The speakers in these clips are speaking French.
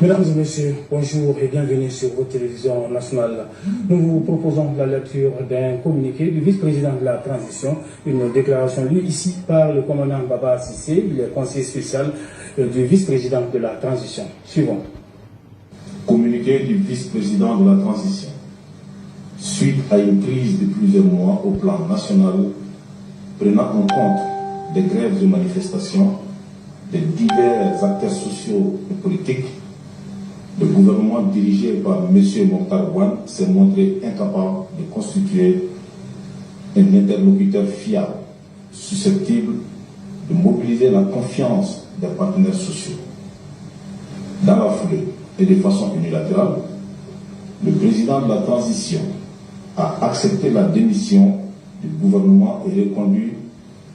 Mesdames et messieurs, bonjour et bienvenue sur votre télévision nationale. Nous vous proposons la lecture d'un communiqué du vice-président de la transition, une déclaration lue ici par le commandant Baba Cissé, il est conseiller spécial du vice-président de la transition. Suivons. Communiqué du vice-président de la transition. Suite à une crise de plusieurs mois au plan national, prenant en compte des grèves et manifestations des divers acteurs sociaux et politiques, le gouvernement dirigé par M. Mokhtar Ouane s'est montré incapable de constituer un interlocuteur fiable, susceptible de mobiliser la confiance des partenaires sociaux. Dans la foulée et de façon unilatérale, le président de la transition a accepté la démission du gouvernement et reconduit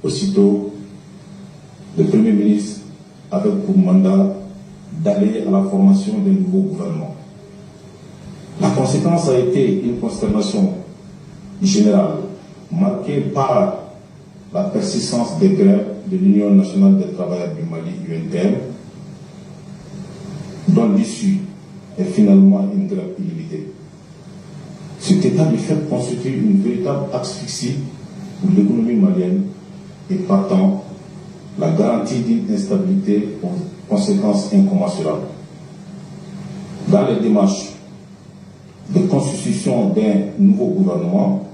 aussitôt le Premier ministre avec pour mandat d'aller à la formation d'un nouveau gouvernement. La conséquence a été une consternation générale marquée par la persistance des grèves de l'Union nationale des travailleurs du Mali, UNTM, dont l'issue est finalement une grève illimitée. Cet état de fait constitue une véritable asphyxie pour l'économie malienne et partant la garantie d'une instabilité aux conséquences incommensurables. Dans les démarches de constitution d'un nouveau gouvernement,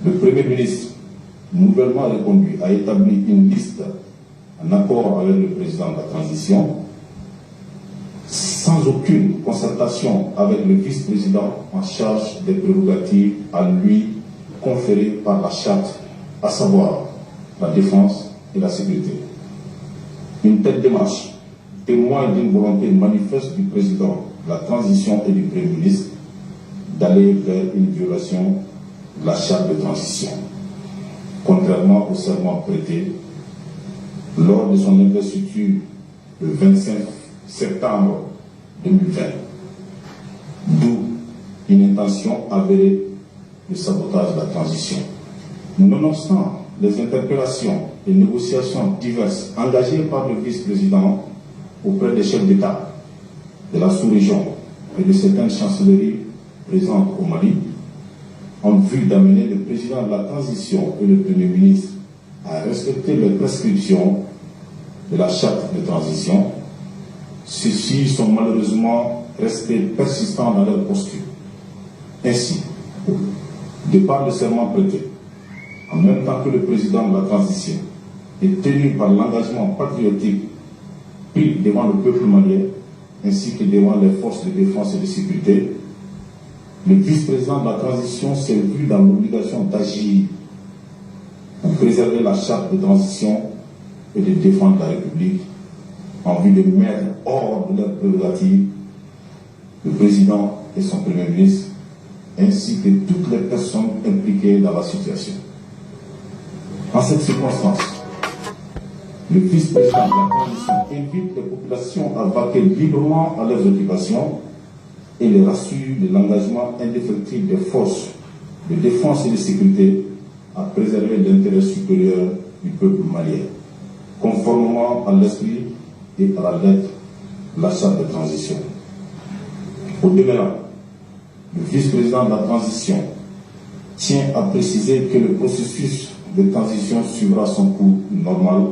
le Premier ministre, nouvellement reconduit, a établi une liste en accord avec le président de la transition, sans aucune concertation avec le vice-président en charge des prérogatives à lui conférées par la charte, à savoir la défense et la sécurité. Une telle démarche témoigne d'une volonté manifeste du président de la transition et du Premier ministre d'aller vers une violation de la charte de transition, contrairement au serment prêté lors de son investiture le 25 septembre 2020, d'où une intention avérée de sabotage de la transition. Nonobstant les interpellations et négociations diverses engagées par le vice-président auprès des chefs d'État de la sous-région et de certaines chancelleries présentes au Mali, en vue d'amener le président de la transition et le Premier ministre à respecter les prescriptions de la charte de transition, ceux-ci sont malheureusement restés persistants dans leur posture. Ainsi, de par le serment prêté, en même temps que le président de la transition est tenu par l'engagement patriotique pris devant le peuple malien ainsi que devant les forces de défense et de sécurité, le vice-président de la transition s'est vu dans l'obligation d'agir pour préserver la charte de transition et de défendre la République en vue de mettre hors de leur prérogative le président et son Premier ministre ainsi que toutes les personnes impliquées dans la situation. En cette circonstance, le vice-président de la transition invite les populations à vaquer librement à leurs occupations et les rassure de l'engagement indéfectible des forces de défense et de sécurité à préserver l'intérêt supérieur du peuple malien, conformément à l'esprit et à la lettre de la charte de transition. Au-delà, le vice-président de la transition tient à préciser que le processus de transition suivra son cours normal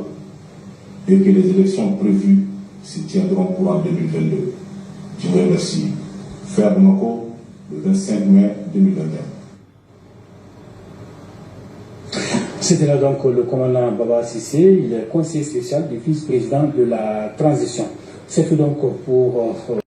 et que les élections prévues se tiendront courant 2022. Je vous remercie. Fer Bamako, le 25 mai 2021. C'était là donc le commandant Baba Cissé, il est conseiller spécial du vice-président de la transition. C'est tout donc pour